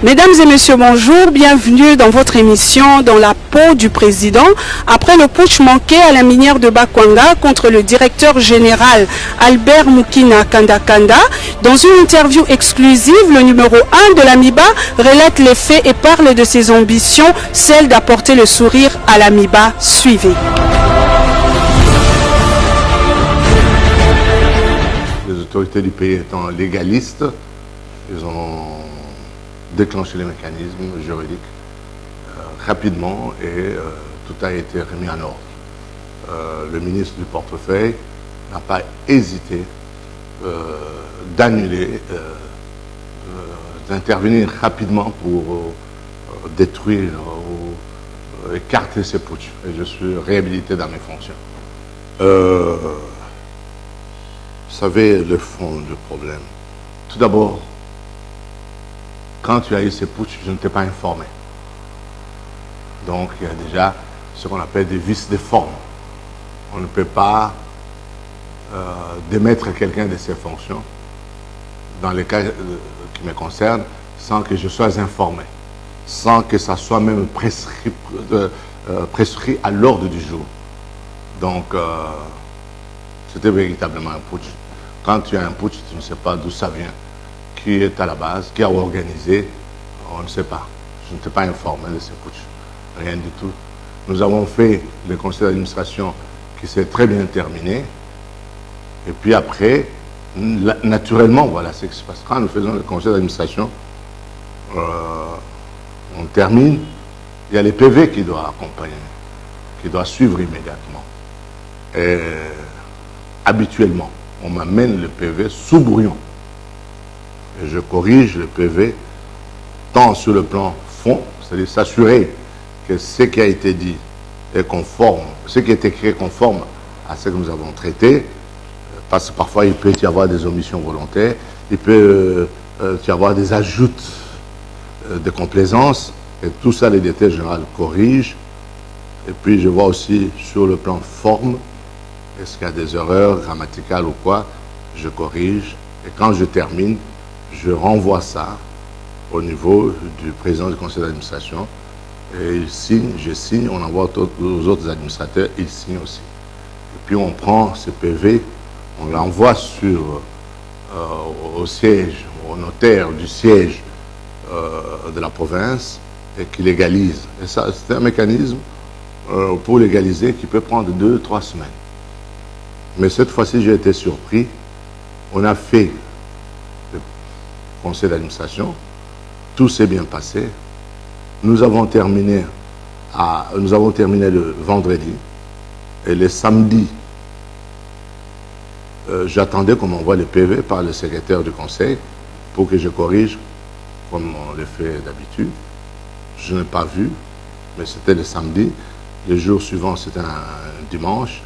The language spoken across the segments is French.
Mesdames et messieurs, bonjour, bienvenue dans votre émission Dans la peau du président. Après le putsch manqué à la minière de Bakwanga contre le directeur général Albert Mukina Kandakanda, dans une interview exclusive, le numéro 1 de l'AMIBA relate les faits et parle de ses ambitions, celle d'apporter le sourire à l'AMIBA. Suivez. Les autorités du pays étant légalistes, ils ont déclenché les mécanismes juridiques rapidement et tout a été remis en ordre. Le ministre du portefeuille n'a pas hésité d'annuler, d'intervenir rapidement pour détruire ou écarter ces putschs. Et je suis réhabilité dans mes fonctions. Vous savez le fond du problème. Tout d'abord, quand tu as eu ces putschs, je ne t'ai pas informé. Donc, il y a déjà ce qu'on appelle des vices de forme. On ne peut pas démettre quelqu'un de ses fonctions, dans les cas qui me concernent, sans que je sois informé, sans que ça soit même prescrit à l'ordre du jour. Donc, c'était véritablement un putsch. Quand tu as un putsch, tu ne sais pas d'où ça vient, qui est à la base, qui a organisé, on ne sait pas. Je ne t'ai pas informé de ces putsch. Rien du tout. Nous avons fait le conseil d'administration qui s'est très bien terminé. Et puis après, naturellement, voilà ce qui se passe. Quand nous faisons le conseil d'administration, on termine, il y a les PV qui doivent accompagner, qui doivent suivre immédiatement. Et habituellement, on m'amène le PV sous brouillon. Et je corrige le PV tant sur le plan fond, c'est-à-dire s'assurer que ce qui a été dit est conforme, ce qui est écrit est conforme à ce que nous avons traité, parce que parfois il peut y avoir des omissions volontaires, il peut y avoir des ajouts de complaisance, et tout ça, les directeurs généraux corrigent. Et puis je vois aussi sur le plan forme, est-ce qu'il y a des erreurs grammaticales ou quoi, je corrige, et quand je termine, je renvoie ça au niveau du président du conseil d'administration, et il signe, je signe, on envoie aux autres administrateurs, ils signent aussi. Et puis on prend ce PV, on l'envoie au siège, au notaire du siège de la province, et qui légalise. Et ça, c'est un mécanisme pour légaliser qui peut prendre 2-3 semaines. Mais cette fois-ci, j'ai été surpris. On a fait le conseil d'administration, tout s'est bien passé. Nous avons terminé le vendredi, et le samedi, j'attendais qu'on m'envoie le PV par le secrétaire du conseil pour que je corrige comme on le fait d'habitude. Je n'ai pas vu, mais c'était le samedi. Le jour suivant, c'était un dimanche.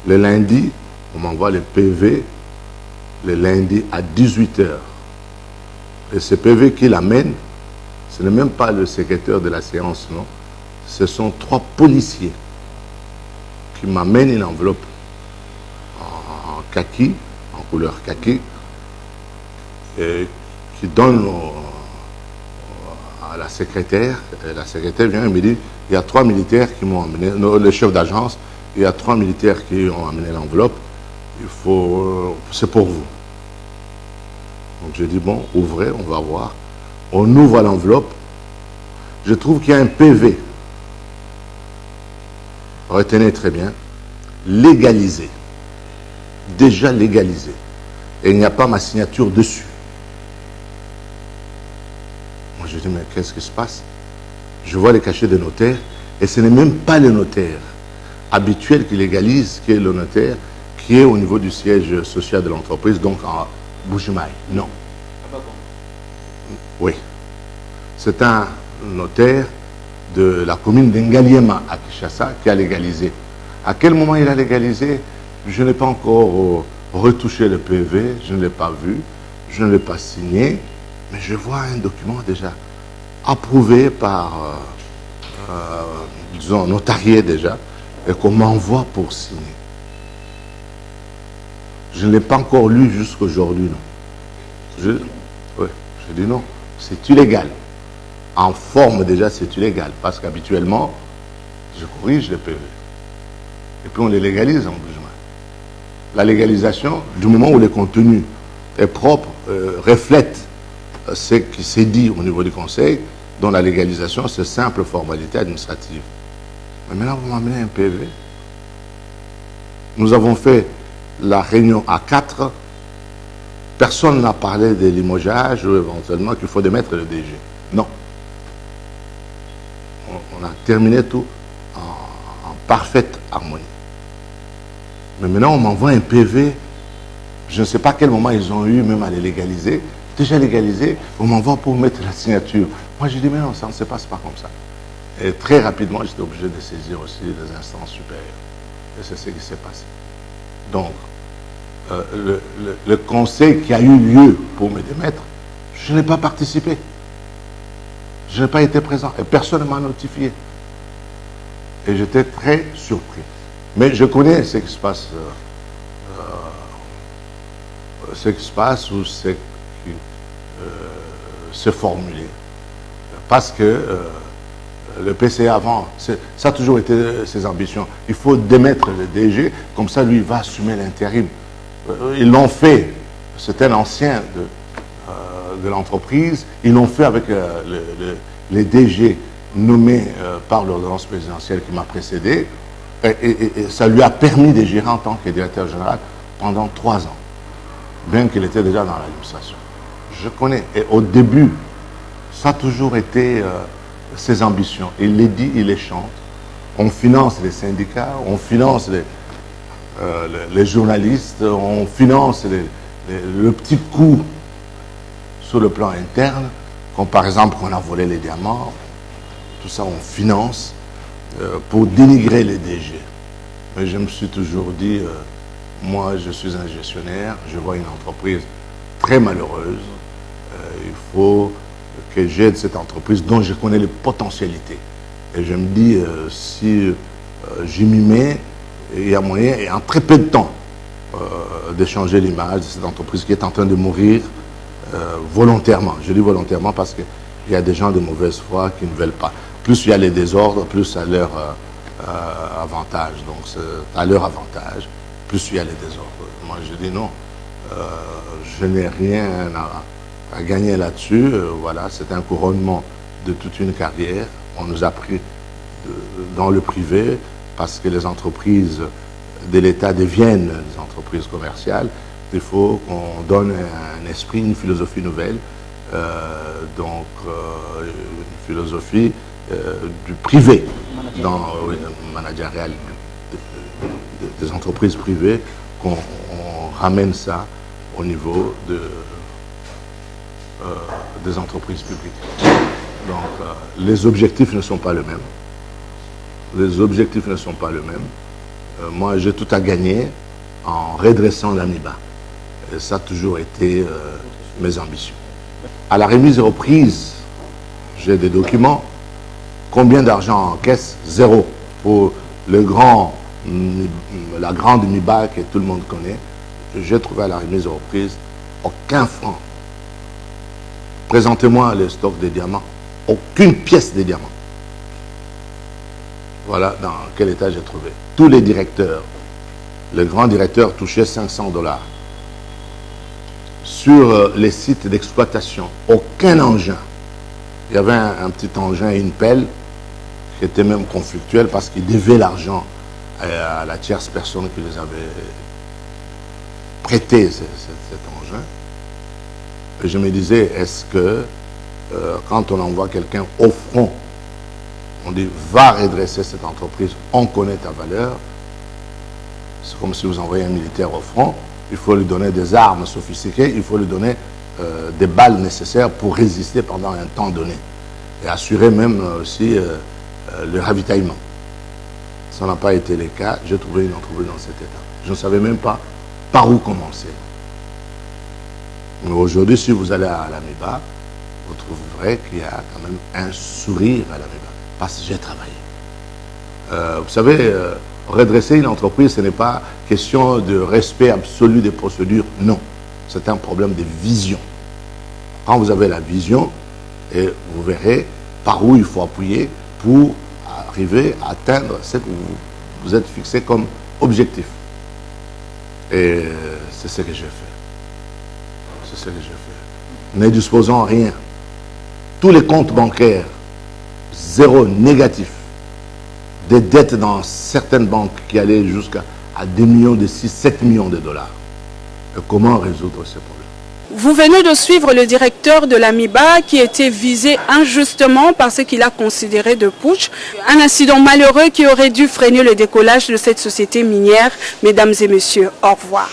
Le lundi, on m'envoie le PV le lundi à 18h. Et ce PV qu'il amène, ce n'est même pas le secrétaire de la séance, non. Ce sont 3 policiers qui m'amènent une enveloppe en kaki, en couleur kaki, et qui donnent à la secrétaire. Et la secrétaire vient et me dit, il y a 3 militaires qui m'ont amené, le chef d'agence, il y a 3 militaires qui ont amené l'enveloppe, c'est pour vous. Donc je dis, bon, ouvrez, on va voir. On ouvre l'enveloppe, je trouve qu'il y a un PV. Retenez très bien, légalisé. Déjà légalisé. Et il n'y a pas ma signature dessus. Moi je dis, mais qu'est-ce qui se passe? Je vois les cachets des notaires, et ce n'est même pas le notaire habituel qui légalise, qui est le notaire, qui est au niveau du siège social de l'entreprise, donc en Bujimaï. Non. Oui. C'est un notaire de la commune d'Engaliema à Kinshasa qui a légalisé. À quel moment il a légalisé? Je n'ai pas encore retouché le PV, je ne l'ai pas vu, je ne l'ai pas signé, mais je vois un document déjà approuvé par, disons, notarié déjà, et qu'on m'envoie pour signer. Je ne l'ai pas encore lu jusqu'aujourd'hui, non. Je dis non, c'est illégal. en forme déjà, c'est illégal. Parce qu'habituellement, je corrige les PV. Et puis on les légalise en plus. La légalisation, du moment où le contenu est propre, reflète ce qui s'est dit au niveau du Conseil, dont la légalisation, c'est simple formalité administrative. Mais maintenant, vous m'amenez un PV. Nous avons fait la réunion à 4. Personne n'a parlé de limogeage ou éventuellement qu'il faut démettre le DG. Non. On a terminé tout en parfaite harmonie. Mais maintenant, on m'envoie un PV. Je ne sais pas à quel moment ils ont eu même à les légaliser. Déjà légalisé, on m'envoie pour mettre la signature. Moi, je dis, mais non, ça ne se passe pas comme ça. Et très rapidement, j'étais obligé de saisir aussi les instances supérieures. Et c'est ce qui s'est passé. Donc, le conseil qui a eu lieu pour me démettre, je n'ai pas participé. Je n'ai pas été présent. Et personne ne m'a notifié. Et j'étais très surpris. Mais je connais ce qui se passe, ou ce qui se formulé. Parce que le PCA avant, ça a toujours été ses ambitions. Il faut démettre le DG, comme ça lui va assumer l'intérim. Ils l'ont fait, c'est un ancien de l'entreprise, ils l'ont fait avec les DG nommés par l'ordonnance présidentielle qui m'a précédé. Et ça lui a permis de gérer en tant que directeur général pendant 3 ans, bien qu'il était déjà dans l'administration. Je connais. Et au début, ça a toujours été ses ambitions. Il les dit, il les chante. On finance les syndicats, on finance les journalistes, on finance le petit coup sur le plan interne, comme par exemple qu'on a volé les diamants. Tout ça, on finance pour dénigrer les DG. Mais je me suis toujours dit, moi je suis un gestionnaire, je vois une entreprise très malheureuse, il faut que j'aide cette entreprise dont je connais les potentialités. Et je me dis, si j'y m'y mets, il y a moyen, et en très peu de temps, de changer l'image de cette entreprise qui est en train de mourir volontairement. Je dis volontairement parce qu'il y a des gens de mauvaise foi qui ne veulent pas. Plus il y a les désordres, plus à leur avantage. Donc c'est à leur avantage, plus il y a les désordres. Moi je dis non, je n'ai rien à gagner là-dessus. Voilà, c'est un couronnement de toute une carrière. On nous a pris dans le privé parce que les entreprises de l'État deviennent des entreprises commerciales. Il faut qu'on donne un esprit, une philosophie nouvelle. Donc une philosophie du privé, dans le managérial des entreprises privées, qu'on ramène ça au niveau des entreprises publiques. Donc les objectifs ne sont pas les mêmes. Les objectifs ne sont pas les mêmes. Moi, j'ai tout à gagner en redressant l'AMIBA. Et ça a toujours été mes ambitions. À la remise et reprise, j'ai des documents. Combien d'argent en caisse? 0. Pour la grande MIBA que tout le monde connaît, j'ai trouvé à la remise et reprise aucun franc. Présentez-moi les stocks de diamants. Aucune pièce de diamants. Voilà dans quel état j'ai trouvé. Tous les directeurs, les grands directeurs touchaient $500. Sur les sites d'exploitation, aucun engin. Il y avait un petit engin et une pelle qui était même conflictuel parce qu'il devait l'argent à la tierce personne qui les avait prêté cet engin. Et je me disais, est-ce que quand on envoie quelqu'un au front, on dit va redresser cette entreprise, on connaît ta valeur. C'est comme si vous envoyez un militaire au front, il faut lui donner des armes sophistiquées, il faut lui donner des balles nécessaires pour résister pendant un temps donné. Et assurer même aussi le ravitaillement. Ça n'a pas été le cas, j'ai trouvé une entreprise dans cet état. Je ne savais même pas par où commencer. Mais aujourd'hui, si vous allez à l'AMIBA, vous trouverez qu'il y a quand même un sourire à l'AMIBA. Parce que j'ai travaillé. Vous savez, redresser une entreprise, ce n'est pas question de respect absolu des procédures. Non. C'est un problème de vision. Quand vous avez la vision, et vous verrez par où il faut appuyer pour arriver à atteindre ce que vous vous êtes fixé comme objectif. Et c'est ce que j'ai fait. C'est ce que j'ai fait. Ne disposant rien. Tous les comptes bancaires, zéro négatif. Des dettes dans certaines banques qui allaient jusqu'à des millions, de 6, 7 millions de dollars. Et comment résoudre ces problèmes? Vous venez de suivre le directeur de l'AMIBA qui était visé injustement par ce qu'il a considéré de putsch. Un incident malheureux qui aurait dû freiner le décollage de cette société minière. Mesdames et messieurs, au revoir.